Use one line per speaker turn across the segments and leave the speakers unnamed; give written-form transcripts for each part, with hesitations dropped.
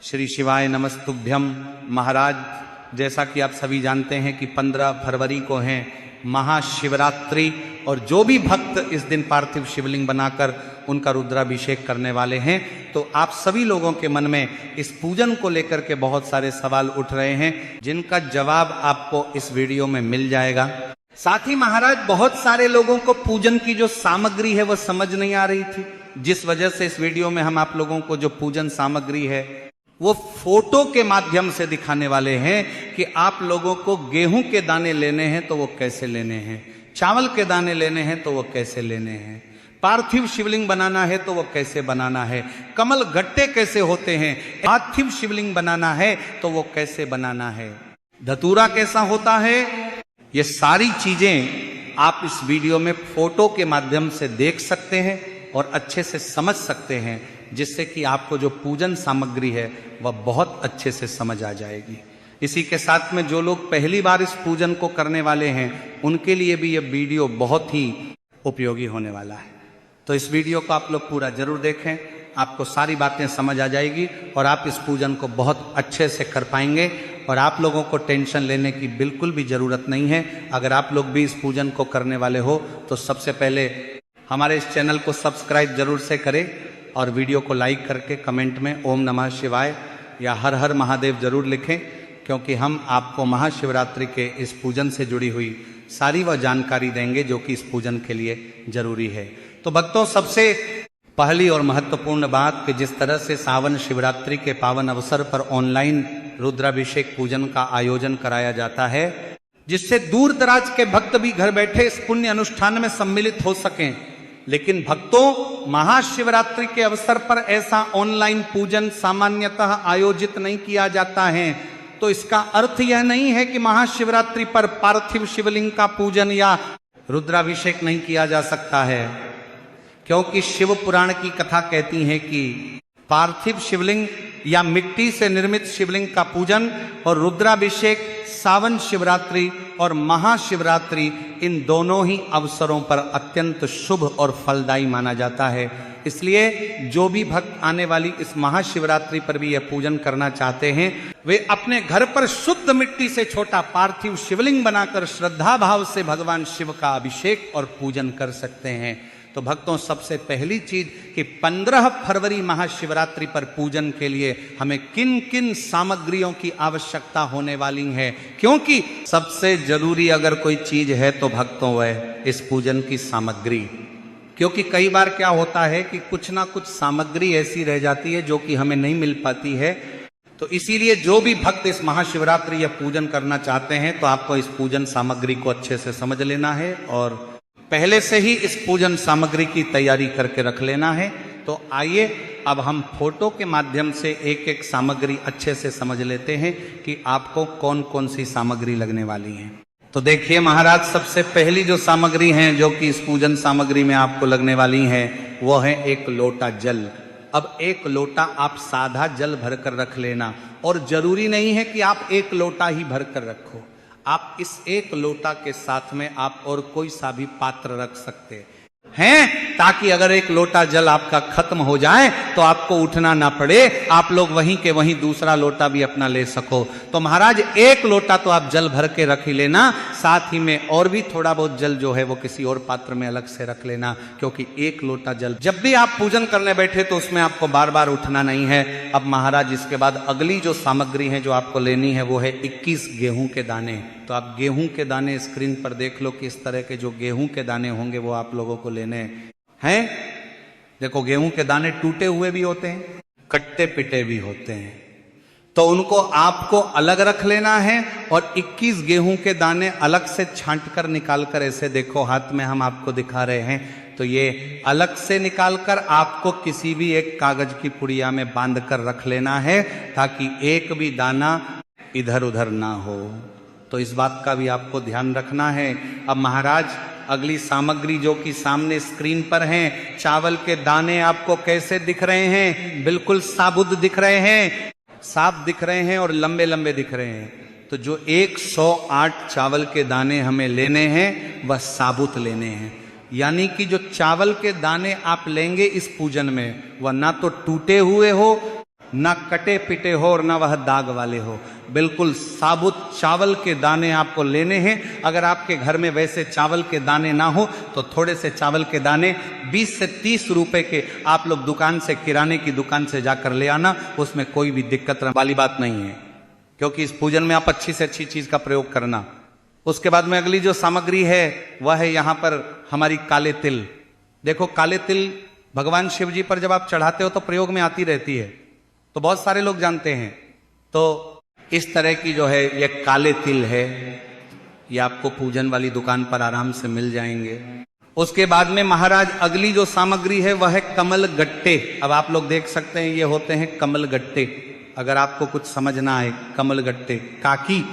श्री शिवाय नमस्तुभ्यम। महाराज, जैसा कि आप सभी जानते हैं कि 15 फरवरी को है महाशिवरात्रि, और जो भी भक्त इस दिन पार्थिव शिवलिंग बनाकर उनका रुद्राभिषेक करने वाले हैं, तो आप सभी लोगों के मन में इस पूजन को लेकर के बहुत सारे सवाल उठ रहे हैं, जिनका जवाब आपको इस वीडियो में मिल जाएगा। साथ ही महाराज, बहुत सारे लोगों को पूजन की जो सामग्री है वो समझ नहीं आ रही थी, जिस वजह से इस वीडियो में हम आप लोगों को जो पूजन सामग्री है वो फोटो के माध्यम से दिखाने वाले हैं कि आप लोगों को गेहूं के दाने लेने हैं तो वो कैसे लेने हैं, चावल के दाने लेने हैं तो वो कैसे लेने हैं, पार्थिव शिवलिंग बनाना है तो वो कैसे बनाना है, कमल गट्टे कैसे होते हैं, पार्थिव शिवलिंग बनाना है तो वो कैसे बनाना है, धतूरा कैसा होता है। ये सारी चीजें आप इस वीडियो में फोटो के माध्यम से देख सकते हैं और अच्छे से समझ सकते हैं, जिससे कि आपको जो पूजन सामग्री है वह बहुत अच्छे से समझ आ जाएगी। इसी के साथ में जो लोग पहली बार इस पूजन को करने वाले हैं, उनके लिए भी यह वीडियो बहुत ही उपयोगी होने वाला है। तो इस वीडियो को आप लोग पूरा जरूर देखें, आपको सारी बातें समझ आ जाएगी और आप इस पूजन को बहुत अच्छे से कर पाएंगे। और आप लोगों को टेंशन लेने की बिल्कुल भी ज़रूरत नहीं है। अगर आप लोग भी इस पूजन को करने वाले हो तो सबसे पहले हमारे इस चैनल को सब्सक्राइब जरूर से करें और वीडियो को लाइक करके कमेंट में ओम नमः शिवाय या हर हर महादेव जरूर लिखें, क्योंकि हम आपको महाशिवरात्रि के इस पूजन से जुड़ी हुई सारी वह जानकारी देंगे जो कि इस पूजन के लिए जरूरी है। तो भक्तों, सबसे पहली और महत्वपूर्ण बात कि जिस तरह से सावन शिवरात्रि के पावन अवसर पर ऑनलाइन रुद्राभिषेक पूजन का आयोजन कराया जाता है, जिससे दूर दराज के भक्त भी घर बैठे इस पुण्य अनुष्ठान में सम्मिलित हो सकें, लेकिन भक्तों, महाशिवरात्रि के अवसर पर ऐसा ऑनलाइन पूजन सामान्यतः आयोजित नहीं किया जाता है। तो इसका अर्थ यह नहीं है कि महाशिवरात्रि पर पार्थिव शिवलिंग का पूजन या रुद्राभिषेक नहीं किया जा सकता है, क्योंकि शिव पुराण की कथा कहती है कि पार्थिव शिवलिंग या मिट्टी से निर्मित शिवलिंग का पूजन और रुद्राभिषेक सावन शिवरात्रि और महाशिवरात्रि, इन दोनों ही अवसरों पर अत्यंत शुभ और फलदायी माना जाता है। इसलिए जो भी भक्त आने वाली इस महाशिवरात्रि पर भी यह पूजन करना चाहते हैं, वे अपने घर पर शुद्ध मिट्टी से छोटा पार्थिव शिवलिंग बनाकर श्रद्धा भाव से भगवान शिव का अभिषेक और पूजन कर सकते हैं। तो भक्तों, सबसे पहली चीज कि 15 फरवरी महाशिवरात्रि पर पूजन के लिए हमें किन किन सामग्रियों की आवश्यकता होने वाली है, क्योंकि सबसे जरूरी अगर कोई चीज है तो भक्तों वह इस पूजन की सामग्री। क्योंकि कई बार क्या होता है कि कुछ ना कुछ सामग्री ऐसी रह जाती है जो कि हमें नहीं मिल पाती है। तो इसीलिए जो भी भक्त इस महाशिवरात्रि या पूजन करना चाहते हैं, तो आपको इस पूजन सामग्री को अच्छे से समझ लेना है और पहले से ही इस पूजन सामग्री की तैयारी करके रख लेना है। तो आइए अब हम फोटो के माध्यम से एक एक सामग्री अच्छे से समझ लेते हैं कि आपको कौन कौन सी सामग्री लगने वाली है। तो देखिए महाराज, सबसे पहली जो सामग्री है जो कि इस पूजन सामग्री में आपको लगने वाली है, वो है एक लोटा जल। अब एक लोटा आप सादा जल भरकर रख लेना, और जरूरी नहीं है कि आप एक लोटा ही भरकर रखो, आप इस एक लोटा के साथ में आप और कोई सा भी पात्र रख सकते हैं, ताकि अगर एक लोटा जल आपका खत्म हो जाए तो आपको उठना ना पड़े, आप लोग वहीं के वहीं दूसरा लोटा भी अपना ले सको। तो महाराज, एक लोटा तो आप जल भर के रख ही लेना, साथ ही में और भी थोड़ा बहुत जल जो है वो किसी और पात्र में अलग से रख लेना, क्योंकि एक लोटा जल जब भी आप पूजन करने बैठे तो उसमें आपको बार बार उठना नहीं है। अब महाराज, इसके बाद अगली जो सामग्री है जो आपको लेनी है वो है 21 गेहूं के दाने। तो आप गेहूं के दाने स्क्रीन पर देख लो कि इस तरह के जो गेहूं के दाने होंगे वो आप लोगों को लेने हैं। देखो, गेहूं के दाने टूटे हुए भी होते हैं, कट्टे पिटे भी होते हैं, तो उनको आपको अलग रख लेना है। और 21 गेहूं के दाने अलग से छांट कर निकाल कर, ऐसे देखो हाथ में हम आपको दिखा रहे हैं, तो ये अलग से निकाल कर आपको किसी भी एक कागज की पुड़िया में बांध कर रख लेना है, ताकि एक भी दाना इधर उधर ना हो। तो इस बात का भी आपको ध्यान रखना है। अब महाराज, अगली सामग्री जो कि सामने स्क्रीन पर हैं, चावल के दाने आपको कैसे दिख रहे हैं? बिल्कुल साबुत दिख रहे हैं, साफ दिख रहे हैं और लंबे लंबे दिख रहे हैं। तो जो 108 चावल के दाने हमें लेने हैं वह साबुत लेने हैं, यानी कि जो चावल के दाने आप लेंगे इस पूजन में, वह ना तो टूटे हुए हो ना कटे पिटे हो और ना वह दाग वाले हो। बिल्कुल साबुत चावल के दाने आपको लेने हैं। अगर आपके घर में वैसे चावल के दाने ना हो तो थोड़े से चावल के दाने 20 से 30 रुपए के आप लोग दुकान से, किराने की दुकान से जाकर ले आना। उसमें कोई भी दिक्कत वाली बात नहीं है, क्योंकि इस पूजन में आप अच्छी से अच्छी चीज का प्रयोग करना। उसके बाद में अगली जो सामग्री है वह है यहाँ पर हमारी काले तिल। देखो, काले तिल भगवान शिव जी पर जब आप चढ़ाते हो तो प्रयोग में आती रहती है, तो बहुत सारे लोग जानते हैं। तो इस तरह की जो है ये काले तिल है, ये आपको पूजन वाली दुकान पर आराम से मिल जाएंगे। उसके बाद में महाराज अगली जो सामग्री है वह है कमल गट्टे। अब आप लोग देख सकते हैं ये होते हैं कमल गट्टे। अगर आपको कुछ समझना है, कमल गट्टे काकी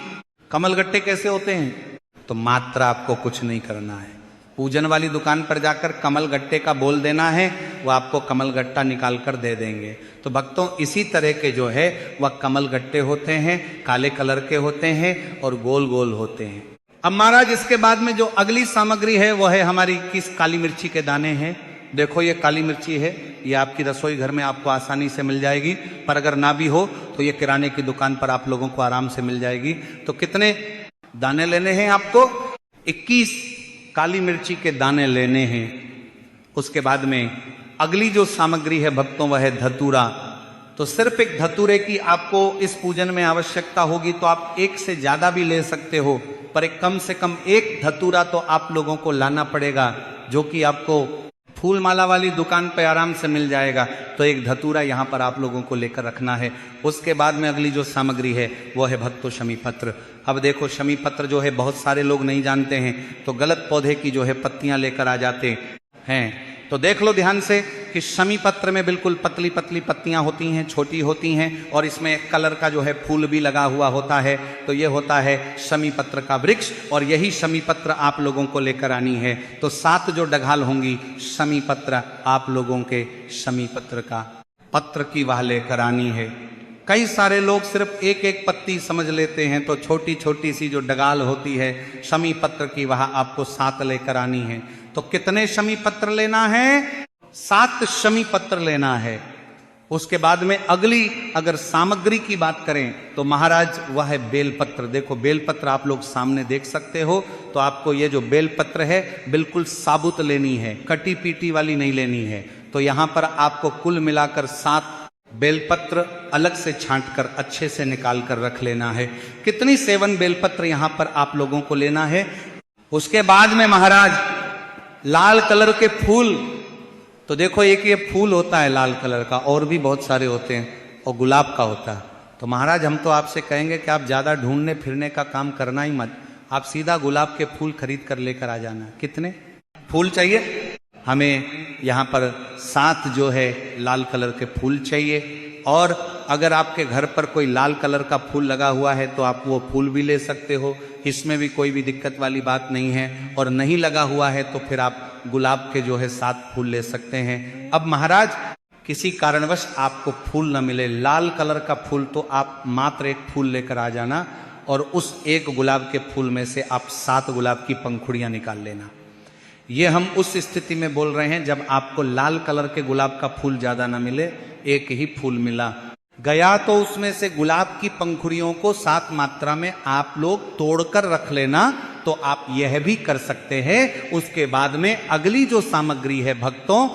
कमल गट्टे कैसे होते हैं, तो मात्र आपको कुछ नहीं करना है। पूजन वाली दुकान पर जाकर कमल गट्टे का बोल देना है, वो आपको कमल गट्टा निकाल कर दे देंगे। तो भक्तों, इसी तरह के जो है वह कमल गट्टे होते हैं, काले कलर के होते हैं और गोल गोल होते हैं। अब महाराज इसके बाद में जो अगली सामग्री है वह है हमारी किस काली मिर्ची के दाने हैं। देखो, ये काली मिर्ची है, ये आपकी रसोई घर में आपको आसानी से मिल जाएगी, पर अगर ना भी हो तो ये किराने की दुकान पर आप लोगों को आराम से मिल जाएगी। तो कितने दाने लेने हैं आपको? 21 काली मिर्ची के दाने लेने हैं। उसके बाद में अगली जो सामग्री है भक्तों वह है धतूरा। तो सिर्फ एक धतूरे की आपको इस पूजन में आवश्यकता होगी, तो आप एक से ज्यादा भी ले सकते हो, पर एक कम से कम एक धतूरा तो आप लोगों को लाना पड़ेगा, जो कि आपको फूल माला वाली दुकान पे आराम से मिल जाएगा। तो एक धतूरा यहाँ पर आप लोगों को लेकर रखना है। उसके बाद में अगली जो सामग्री है वो है भक्तों शमी पत्र। अब देखो, शमी पत्र जो है बहुत सारे लोग नहीं जानते हैं, तो गलत पौधे की जो है पत्तियां लेकर आ जाते हैं। तो देख लो ध्यान से कि शमी पत्र में बिल्कुल पतली पतली पत्तियां होती हैं, छोटी होती हैं, और इसमें एक कलर का जो है फूल भी लगा हुआ होता है। तो ये होता है शमी पत्र का वृक्ष, और यही शमी पत्र आप लोगों को लेकर आनी है। तो 7 जो डगाल होंगी शमी पत्र आप लोगों के शमी पत्र का पत्र की वह लेकर आनी है। कई सारे लोग सिर्फ एक एक पत्ती समझ लेते हैं, तो छोटी छोटी सी जो डगाल होती है शमी पत्र की वह आपको 7 लेकर आनी है। तो कितने शमी पत्र लेना है? 7 शमी पत्र लेना है। उसके बाद में अगली अगर सामग्री की बात करें तो महाराज वह है बेलपत्र। देखो, बेलपत्र आप लोग सामने देख सकते हो। तो आपको ये जो बेलपत्र है बिल्कुल साबुत लेनी है, कटी पीटी वाली नहीं लेनी है। तो यहां पर आपको कुल मिलाकर 7 बेलपत्र अलग से छांट कर अच्छे से निकाल कर रख लेना है। कितनी 7 बेलपत्र यहां पर आप लोगों को लेना है। उसके बाद में महाराज लाल कलर के फूल। तो देखो, एक ये फूल होता है लाल कलर का, और भी बहुत सारे होते हैं, और गुलाब का होता है। तो महाराज हम तो आपसे कहेंगे कि आप ज्यादा ढूंढने फिरने का काम करना ही मत, आप सीधा गुलाब के फूल खरीद कर लेकर आ जाना। कितने फूल चाहिए हमें? यहाँ पर 7 जो है लाल कलर के फूल चाहिए। और अगर आपके घर पर कोई लाल कलर का फूल लगा हुआ है तो आप वो फूल भी ले सकते हो, इसमें भी कोई भी दिक्कत वाली बात नहीं है। और नहीं लगा हुआ है तो फिर आप गुलाब के जो है 7 फूल ले सकते हैं। अब महाराज किसी कारणवश आपको फूल न मिले लाल कलर का फूल, तो आप मात्र एक फूल लेकर आ जाना, और उस एक गुलाब के फूल में से आप 7 गुलाब की पंखुड़ियां निकाल लेना। ये हम उस स्थिति में बोल रहे हैं जब आपको लाल कलर के गुलाब का फूल ज्यादा ना मिले, एक ही फूल मिला गया, तो उसमें से गुलाब की पंखुड़ियों को 7 मात्रा में आप लोग तोड़कर रख लेना। तो आप यह भी कर सकते हैं। उसके बाद में अगली जो सामग्री है भक्तों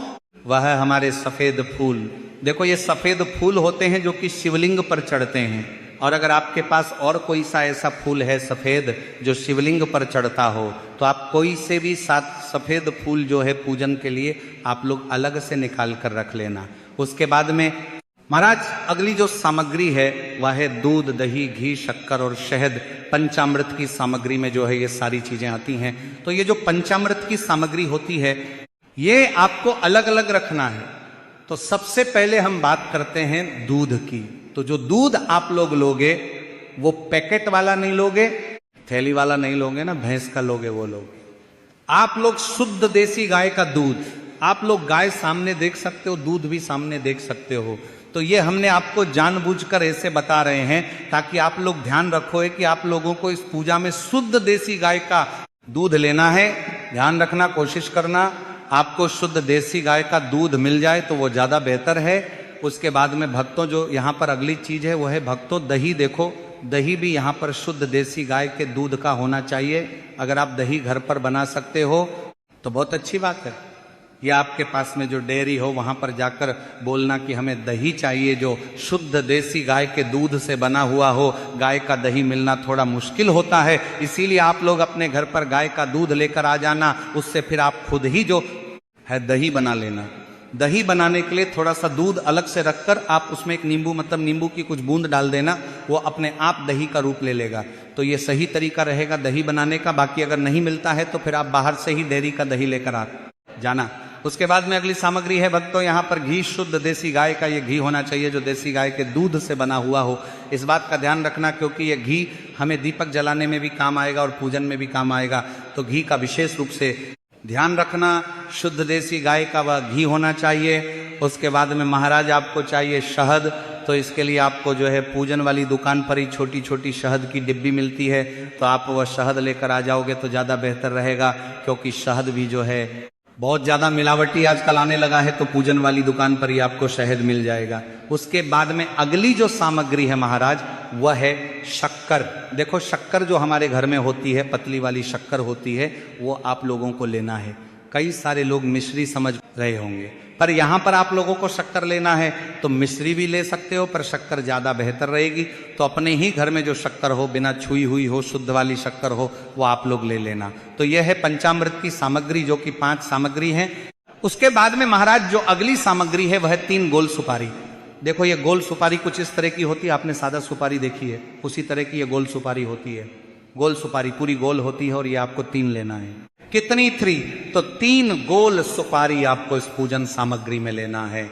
वह है हमारे सफेद फूल। देखो, ये सफेद फूल होते हैं जो कि शिवलिंग पर चढ़ते हैं। और अगर आपके पास और कोई सा ऐसा फूल है सफेद जो शिवलिंग पर चढ़ता हो, तो आप कोई से भी 7 सफेद फूल जो है पूजन के लिए आप लोग अलग से निकाल कर रख लेना। उसके बाद में महाराज अगली जो सामग्री है वह है दूध, दही, घी, शक्कर और शहद। पंचामृत की सामग्री में जो है ये सारी चीजें आती हैं। तो ये जो पंचामृत की सामग्री होती है ये आपको अलग अलग रखना है। तो सबसे पहले हम बात करते हैं दूध की। तो जो दूध आप लोग लोगे वो पैकेट वाला नहीं लोगे, थैली वाला नहीं लोगे ना, भैंस का लोगे वो लोगे। आप लोग शुद्ध देसी गाय का दूध, आप लोग गाय सामने देख सकते हो, दूध भी सामने देख सकते हो। तो ये हमने आपको जानबूझकर ऐसे बता रहे हैं ताकि आप लोग ध्यान रखो कि आप लोगों को इस पूजा में शुद्ध देसी गाय का दूध लेना है। ध्यान रखना, कोशिश करना आपको शुद्ध देसी गाय का दूध मिल जाए तो वो ज्यादा बेहतर है। उसके बाद में भक्तों जो यहाँ पर अगली चीज है वो है भक्तों दही। देखो दही भी यहाँ पर शुद्ध देसी गाय के दूध का होना चाहिए। अगर आप दही घर पर बना सकते हो तो बहुत अच्छी बात है, या आपके पास में जो डेयरी हो वहां पर जाकर बोलना कि हमें दही चाहिए जो शुद्ध देसी गाय के दूध से बना हुआ हो। गाय का दही मिलना थोड़ा मुश्किल होता है, इसीलिए आप लोग अपने घर पर गाय का दूध लेकर आ जाना, उससे फिर आप खुद ही जो है दही बना लेना। दही बनाने के लिए थोड़ा सा दूध अलग से रखकर आप उसमें एक नींबू मतलब नींबू की कुछ बूंद डाल देना, वो अपने आप दही का रूप ले लेगा। तो ये सही तरीका रहेगा दही बनाने का। बाकी अगर नहीं मिलता है तो फिर आप बाहर से ही डेयरी का दही लेकर आ जाना। उसके बाद में अगली सामग्री है भक्तों यहाँ पर घी। शुद्ध देसी गाय का ये घी होना चाहिए जो देसी गाय के दूध से बना हुआ हो। इस बात का ध्यान रखना क्योंकि ये घी हमें दीपक जलाने में भी काम आएगा और पूजन में भी काम आएगा, तो घी का विशेष रूप से ध्यान रखना। शुद्ध देसी गाय का वह घी होना चाहिए। उसके बाद में महाराज आपको चाहिए शहद, तो इसके लिए आपको जो है पूजन वाली दुकान पर ही छोटी छोटी शहद की डिब्बी मिलती है, तो आप वह शहद लेकर आ जाओगे तो ज़्यादा बेहतर रहेगा, क्योंकि शहद भी जो है बहुत ज़्यादा मिलावटी आजकल आने लगा है, तो पूजन वाली दुकान पर ही आपको शहद मिल जाएगा। उसके बाद में अगली जो सामग्री है महाराज वह है शक्कर। देखो शक्कर जो हमारे घर में होती है, पतली वाली शक्कर होती है, वो आप लोगों को लेना है। कई सारे लोग मिश्री समझ रहे होंगे, पर यहाँ पर आप लोगों को शक्कर लेना है तो मिश्री भी ले सकते हो, पर शक्कर ज़्यादा बेहतर रहेगी। तो अपने ही घर में जो शक्कर हो, बिना छुई हुई हो, शुद्ध वाली शक्कर हो, वो आप लोग ले लेना। तो यह है पंचामृत की सामग्री जो कि 5 सामग्री हैं। उसके बाद में महाराज जो अगली सामग्री है वह है 3 गोल सुपारी। देखो ये गोल सुपारी कुछ इस तरह की होती है, आपने सादा सुपारी देखी है, उसी तरह की ये गोल सुपारी होती है। गोल सुपारी पूरी गोल होती है और ये आपको 3 लेना है। कितनी 3? तो 3 गोल सुपारी आपको इस पूजन सामग्री में लेना है।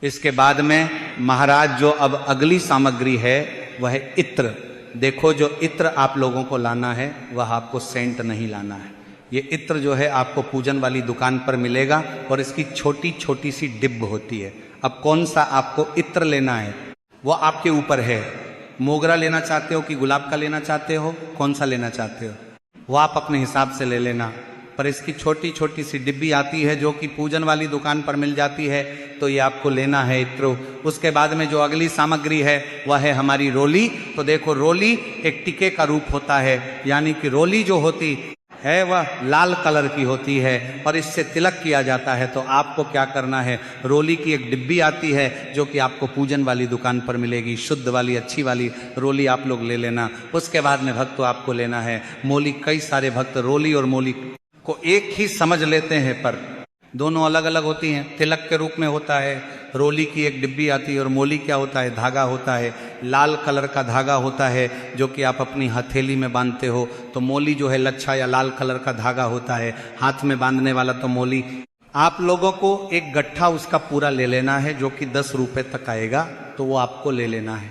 इसके बाद में महाराज जो अब अगली सामग्री है वह है इत्र। देखो जो इत्र आप लोगों को लाना है वह आपको सेंट नहीं लाना है। ये इत्र जो है आपको पूजन वाली दुकान पर मिलेगा और इसकी छोटी छोटी सी डिब्ब होती है। अब कौन सा आपको इत्र लेना है वो आपके ऊपर है। मोगरा लेना चाहते हो कि गुलाब का लेना चाहते हो, कौन सा लेना चाहते हो वो आप अपने हिसाब से ले लेना। पर इसकी छोटी छोटी सी डिब्बी आती है जो कि पूजन वाली दुकान पर मिल जाती है, तो ये आपको लेना है इत्र। उसके बाद में जो अगली सामग्री है वह है हमारी रोली। तो देखो रोली एक टिके का रूप होता है, यानी कि रोली जो होती है वह लाल कलर की होती है और इससे तिलक किया जाता है। तो आपको क्या करना है, रोली की एक डिब्बी आती है जो कि आपको पूजन वाली दुकान पर मिलेगी, शुद्ध वाली अच्छी वाली रोली आप लोग ले लेना। उसके बाद में भक्त आपको लेना है मोली। कई सारे भक्त रोली और मोली को एक ही समझ लेते हैं, पर दोनों अलग अलग होती हैं। तिलक के रूप में होता है, रोली की एक डिब्बी आती है, और मोली क्या होता है, धागा होता है, लाल कलर का धागा होता है जो कि आप अपनी हथेली में बांधते हो। तो मोली जो है लच्छा या लाल कलर का धागा होता है, हाथ में बांधने वाला तो मोली। आप लोगों को एक गट्ठा उसका पूरा ले लेना है जो कि 10 रुपए तक आएगा, तो वो आपको ले लेना है।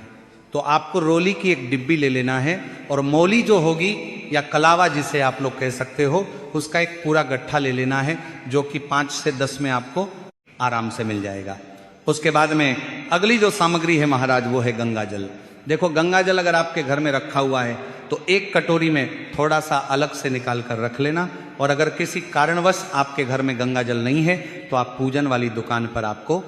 तो आपको रोली की एक डिब्बी ले लेना है और मोली जो होगी या कलावा जिसे आप लोग कह सकते हो, उसका एक पूरा गट्ठा ले लेना है जो कि 5 से 10 में आपको आराम से मिल जाएगा। उसके बाद में अगली जो सामग्री है महाराज वो है गंगा जल। देखो गंगा जल अगर आपके घर में रखा हुआ है तो एक कटोरी में थोड़ा सा अलग से निकाल कर रख लेना, और अगर किसी कारणवश आपके घर में गंगा जल नहीं है तो आप पूजन वाली दुकान पर आपको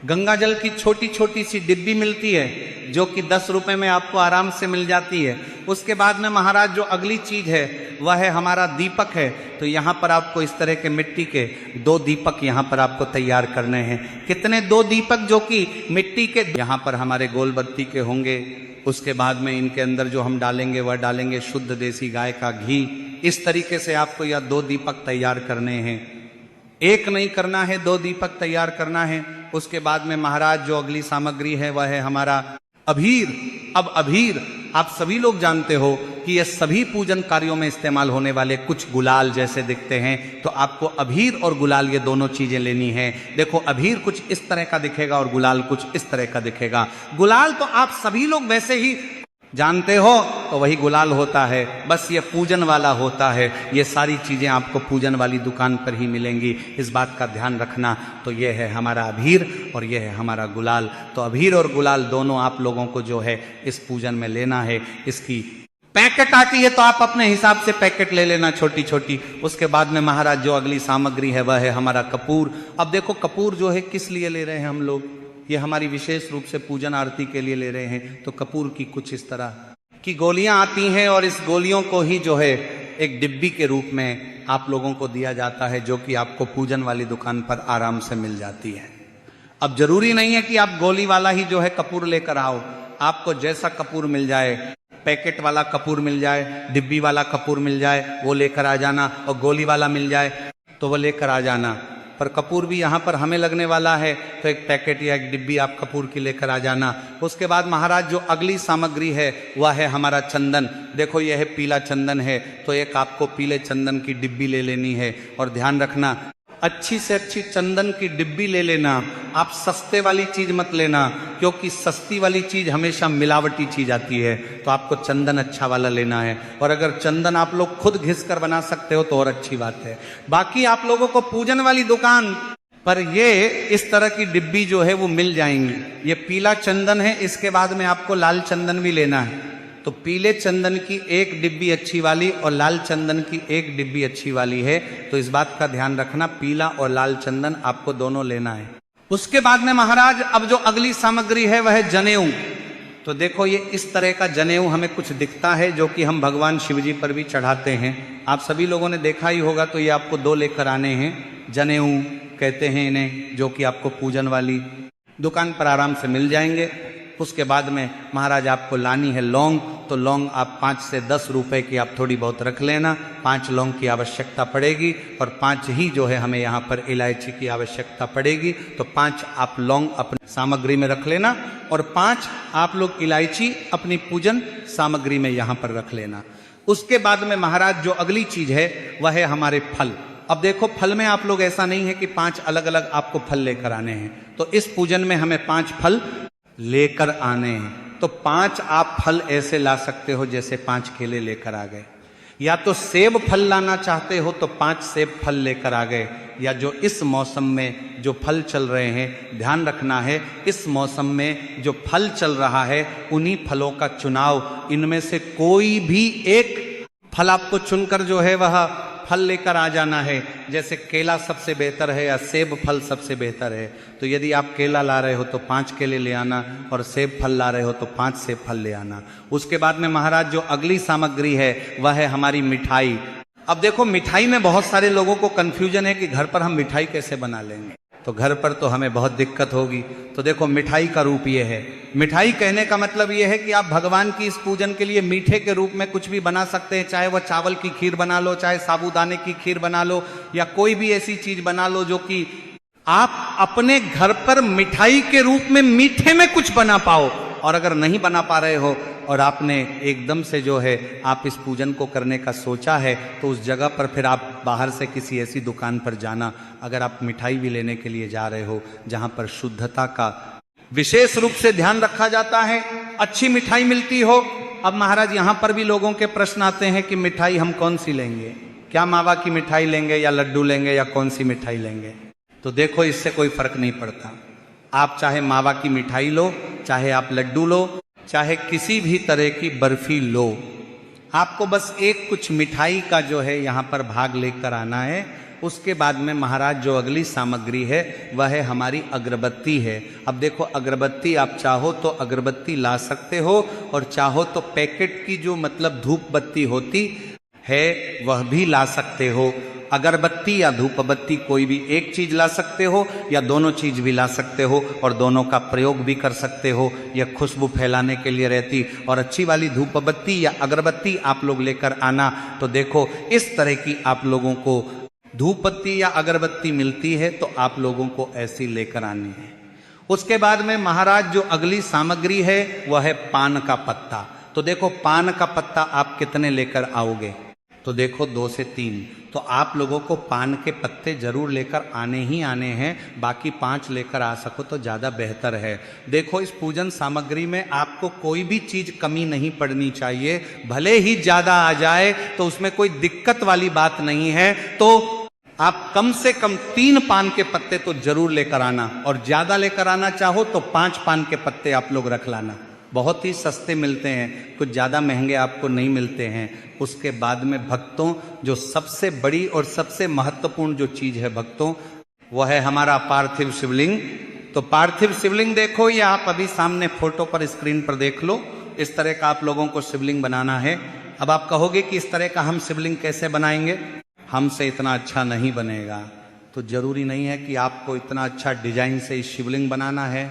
गंगा जल की छोटी छोटी सी डिब्बी मिलती है जो कि 10 रुपए में आपको आराम से मिल जाती है। उसके बाद में महाराज जो अगली चीज है वह है हमारा दीपक है। तो यहाँ पर आपको इस तरह के मिट्टी के 2 दीपक यहाँ पर आपको तैयार करने हैं। कितने? 2 दीपक जो कि मिट्टी के यहाँ पर हमारे गोल बत्ती के होंगे। उसके बाद में इनके अंदर जो हम डालेंगे वह डालेंगे शुद्ध देसी गाय का घी। इस तरीके से आपको यह 2 दीपक तैयार करने हैं, एक नहीं करना है, 2 दीपक तैयार करना है। उसके बाद में महाराज जो अगली सामग्री है वह है हमारा अभीर। अब अभीर आप सभी लोग जानते हो कि ये सभी पूजन कार्यों में इस्तेमाल होने वाले कुछ गुलाल जैसे दिखते हैं, तो आपको अभीर और गुलाल ये दोनों चीजें लेनी है। देखो अभीर कुछ इस तरह का दिखेगा और गुलाल कुछ इस तरह का दिखेगा। गुलाल तो आप सभी लोग वैसे ही जानते हो, तो वही गुलाल होता है, बस ये पूजन वाला होता है। ये सारी चीजें आपको पूजन वाली दुकान पर ही मिलेंगी, इस बात का ध्यान रखना। तो ये है हमारा अभीर और ये है हमारा गुलाल। तो अभीर और गुलाल दोनों आप लोगों को जो है इस पूजन में लेना है। इसकी पैकेट आती है तो आप अपने हिसाब से पैकेट ले लेना छोटी छोटी। उसके बाद में महाराज जो अगली सामग्री है वह है हमारा कपूर। अब देखो कपूर जो है किस लिए ले रहे हैं हम लोग, ये हमारी विशेष रूप से पूजन आरती के लिए ले रहे हैं। तो कपूर की कुछ इस तरह की गोलियां आती हैं और इस गोलियों को ही जो है एक डिब्बी के रूप में आप लोगों को दिया जाता है, जो कि आपको पूजन वाली दुकान पर आराम से मिल जाती है। अब जरूरी नहीं है कि आप गोली वाला ही जो है कपूर लेकर आओ, आपको जैसा कपूर मिल जाए, पैकेट वाला कपूर मिल जाए, डिब्बी वाला कपूर मिल जाए, वो लेकर आ जाना, और गोली वाला मिल जाए तो वो लेकर आ जाना। पर कपूर भी यहाँ पर हमें लगने वाला है, तो एक पैकेट या एक डिब्बी आप कपूर की लेकर आ जाना। उसके बाद महाराज जो अगली सामग्री है वह है हमारा चंदन। देखो यह है पीला चंदन है, तो एक आपको पीले चंदन की डिब्बी ले लेनी है। और ध्यान रखना, अच्छी से अच्छी चंदन की डिब्बी ले लेना, आप सस्ते वाली चीज मत लेना, क्योंकि सस्ती वाली चीज हमेशा मिलावटी चीज आती है। तो आपको चंदन अच्छा वाला लेना है, और अगर चंदन आप लोग खुद घिस कर बना सकते हो तो और अच्छी बात है। बाकी आप लोगों को पूजन वाली दुकान पर ये इस तरह की डिब्बी जो है वो मिल जाएंगी। ये पीला चंदन है, इसके बाद में आपको लाल चंदन भी लेना है। तो पीले चंदन की एक डिब्बी अच्छी वाली और लाल चंदन की एक डिब्बी अच्छी वाली है, तो इस बात का ध्यान रखना, पीला और लाल चंदन आपको दोनों लेना है। उसके बाद में महाराज अब जो अगली सामग्री है वह है जनेऊ। तो देखो ये इस तरह का जनेऊ हमें कुछ दिखता है, जो कि हम भगवान शिव जी पर भी चढ़ाते हैं। आप सभी लोगों ने देखा ही होगा, तो ये आपको 2 लेकर आने हैं। जनेऊ कहते हैं इन्हें, जो कि आपको पूजन वाली दुकान पर आराम से मिल जाएंगे। उसके बाद में महाराज आपको लानी है लौंग। तो लौंग आप 5 से 10 रुपए की आप थोड़ी बहुत रख लेना। 5 लौंग की आवश्यकता पड़ेगी, और 5 ही जो है हमें यहाँ पर इलायची की आवश्यकता पड़ेगी। तो 5 आप लौंग अपनी सामग्री में रख लेना, और 5 आप लोग इलायची अपनी पूजन सामग्री में यहाँ पर रख लेना। उसके बाद में महाराज जो अगली चीज है वह है हमारे फल। अब देखो फल में आप लोग ऐसा नहीं है कि 5 अलग अलग आपको फल लेकर आने हैं। तो इस पूजन में हमें 5 फल लेकर आने हैं। तो 5 आप फल ऐसे ला सकते हो जैसे 5 केले लेकर आ गए, या तो सेब फल लाना चाहते हो तो 5 सेब फल लेकर आ गए, या जो इस मौसम में जो फल चल रहे हैं, ध्यान रखना है इस मौसम में जो फल चल रहा है उन्हीं फलों का चुनाव, इनमें से कोई भी एक फल आपको चुनकर जो है वह फल लेकर आ जाना है। जैसे केला सबसे बेहतर है या सेब फल सबसे बेहतर है, तो यदि आप केला ला रहे हो तो 5 केले ले आना, और सेब फल ला रहे हो तो 5 सेब फल ले आना। उसके बाद में महाराज जो अगली सामग्री है वह है हमारी मिठाई। अब देखो मिठाई में बहुत सारे लोगों को कंफ्यूजन है कि घर पर हम मिठाई कैसे बना लेंगे, तो घर पर तो हमें बहुत दिक्कत होगी। तो देखो मिठाई का रूप ये है, मिठाई कहने का मतलब ये है कि आप भगवान की इस पूजन के लिए मीठे के रूप में कुछ भी बना सकते हैं, चाहे वह चावल की खीर बना लो, चाहे साबूदाने की खीर बना लो, या कोई भी ऐसी चीज बना लो जो कि आप अपने घर पर मिठाई के रूप में मीठे में कुछ बना पाओ। और अगर नहीं बना पा रहे हो और आपने एकदम से जो है आप इस पूजन को करने का सोचा है, तो उस जगह पर फिर आप बाहर से किसी ऐसी दुकान पर जाना, अगर आप मिठाई भी लेने के लिए जा रहे हो जहां पर शुद्धता का विशेष रूप से ध्यान रखा जाता है, अच्छी मिठाई मिलती हो। अब महाराज यहां पर भी लोगों के प्रश्न आते हैं कि मिठाई हम कौन सी लेंगे, क्या मावा की मिठाई लेंगे या लड्डू लेंगे या कौन सी मिठाई लेंगे। तो देखो इससे कोई फर्क नहीं पड़ता, आप चाहे मावा की मिठाई लो, चाहे आप लड्डू लो, चाहे किसी भी तरह की बर्फी लो, आपको बस एक कुछ मिठाई का जो है यहाँ पर भाग लेकर आना है। उसके बाद में महाराज जो अगली सामग्री है वह है हमारी अगरबत्ती है। अब देखो अगरबत्ती आप चाहो तो अगरबत्ती ला सकते हो, और चाहो तो पैकेट की जो मतलब धूप बत्ती होती है वह भी ला सकते हो। अगरबत्ती या धूप बत्ती कोई भी एक चीज ला सकते हो, या दोनों चीज भी ला सकते हो, और दोनों का प्रयोग भी कर सकते हो। यह खुशबू फैलाने के लिए रहती, और अच्छी वाली धूप बत्ती या अगरबत्ती आप लोग लेकर आना। तो देखो इस तरह की आप लोगों को धूप बत्ती या अगरबत्ती मिलती है, तो आप लोगों को ऐसी लेकर आनी है। उसके बाद में महाराज जो अगली सामग्री है वह है पान का पत्ता। तो देखो पान का पत्ता आप कितने लेकर आओगे, तो देखो 2 से 3। तो आप लोगों को पान के पत्ते जरूर लेकर आने ही आने हैं, बाकी 5 लेकर आ सको तो ज़्यादा बेहतर है। देखो इस पूजन सामग्री में आपको कोई भी चीज़ कमी नहीं पड़नी चाहिए, भले ही ज़्यादा आ जाए तो उसमें कोई दिक्कत वाली बात नहीं है। तो आप कम से कम 3 पान के पत्ते तो जरूर लेकर आना, और ज़्यादा लेकर आना चाहो तो 5 पान के पत्ते आप लोग रख लाना। बहुत ही सस्ते मिलते हैं, कुछ ज़्यादा महंगे आपको नहीं मिलते हैं। उसके बाद में भक्तों जो सबसे बड़ी और सबसे महत्वपूर्ण जो चीज़ है भक्तों, वह है हमारा पार्थिव शिवलिंग। तो पार्थिव शिवलिंग देखो, या आप अभी सामने फोटो पर स्क्रीन पर देख लो, इस तरह का आप लोगों को शिवलिंग बनाना है। अब आप कहोगे कि इस तरह का हम शिवलिंग कैसे बनाएंगे, हमसे इतना अच्छा नहीं बनेगा। तो जरूरी नहीं है कि आपको इतना अच्छा डिजाइन से शिवलिंग बनाना है।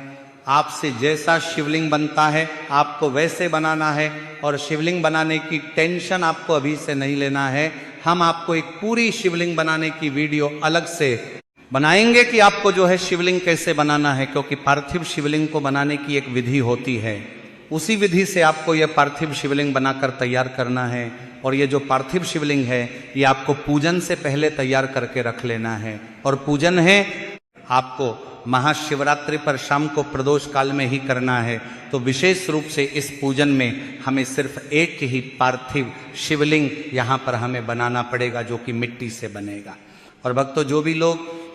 आपसे जैसा शिवलिंग बनता है आपको वैसे बनाना है, और शिवलिंग बनाने की टेंशन आपको अभी से नहीं लेना है। हम आपको एक पूरी शिवलिंग बनाने की वीडियो अलग से बनाएंगे कि आपको जो है शिवलिंग कैसे बनाना है, क्योंकि पार्थिव शिवलिंग को बनाने की एक विधि होती है। उसी विधि से आपको यह पार्थिव शिवलिंग बनाकर तैयार करना है। और ये जो पार्थिव शिवलिंग है ये आपको पूजन से पहले तैयार करके रख लेना है। और पूजन है आपको महाशिवरात्रि पर शाम को प्रदोष काल में ही करना है। तो विशेष रूप से इस पूजन में हमें सिर्फ एक ही पार्थिव शिवलिंग यहाँ पर हमें बनाना पड़ेगा, जो कि मिट्टी से बनेगा। और भक्तों, जो भी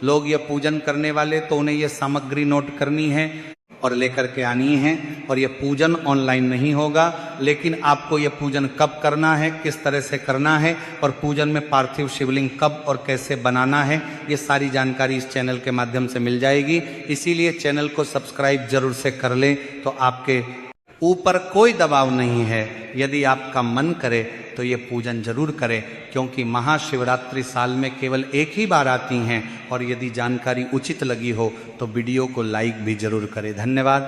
लोग ये पूजन करने वाले, तो उन्हें ये सामग्री नोट करनी है और लेकर के आनी है। और ये पूजन ऑनलाइन नहीं होगा, लेकिन आपको ये पूजन कब करना है, किस तरह से करना है, और पूजन में पार्थिव शिवलिंग कब और कैसे बनाना है, ये सारी जानकारी इस चैनल के माध्यम से मिल जाएगी। इसीलिए चैनल को सब्सक्राइब जरूर से कर लें, तो आपके ऊपर कोई दबाव नहीं है। यदि आपका मन करे तो ये पूजन जरूर करें, क्योंकि महाशिवरात्रि साल में केवल एक ही बार आती हैं। और यदि जानकारी उचित लगी हो तो वीडियो को लाइक भी जरूर करें। धन्यवाद।